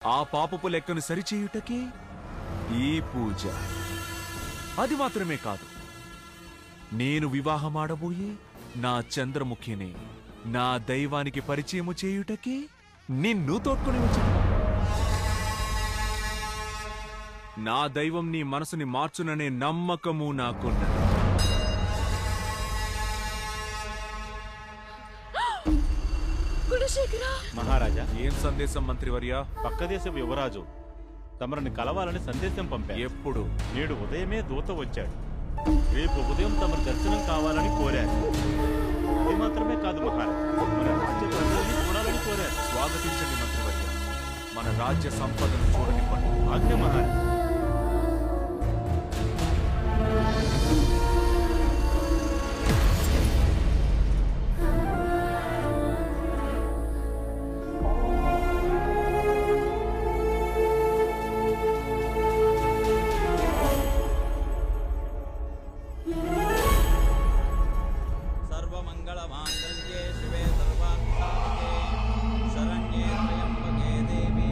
ఆ పాపపు లెక్కను సరిచేయుటకే ఈ పూజ. అది మాత్రమే కాదు, నేను వివాహమాడబోయే నా చంద్రముఖిని నా దైవానికి పరిచయము చేయుటకే నిన్ను తోడ్కొని వచ్చాను. నా దైవం నీ మనసుని మార్చుననే నమ్మకము నాకున్నది. మహారాజా, ఏం సందేశం మంత్రివర్య? పక్క దేశపు యువరాజు తమరిని కలవాలని సందేశం పంపారు. ఎప్పుడు? నేడు ఉదయమే దూత వచ్చాడు. రేపు ఉదయం తమరి దర్శనం కావాలని కోరారు. అది మాత్రమే కాదు మహారాజా, మన రాజ్య ప్రజల్ని చూడాలని కోరారు. స్వాగతించండి మంత్రివర్య, మన రాజ్య సంపదను చూడనివ్వండి. ఆజ్ఞ మహారాజా. सर्वमंगलमांगल्ये शिवे सर्वार्थसाधके शरण्ये त्र्यंबके देवी।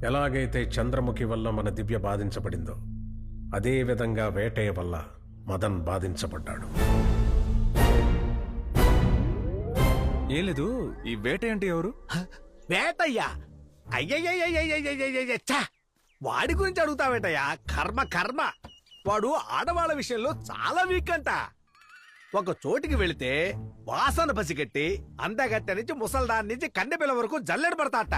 ఎలాగైతే చంద్రముఖి వల్ల మన దివ్య బాధించబడిందో అదే విధంగా వేటయ్య వల్ల మదన్ బాధించబడ్డాడు. ఏం లేదు, ఈ వేట అంటే ఎవరు? వేటయ్యా? అయ్యయ్యయ్యయ్యయ్యయ్యయ్యచ్చా, వాడి గురించి అడుగుతావేటయ్యా? కర్మ కర్మ, వాడు ఆడవాళ్ళ విషయంలో చాలా వీక్ అంట. ఒక చోటికి వెళితే వాసన పసిగట్టి అందగట్టె నుంచి ముసల్దాన్ నుంచి కన్నెపిల్ల వరకు జల్లెడ పడతాట.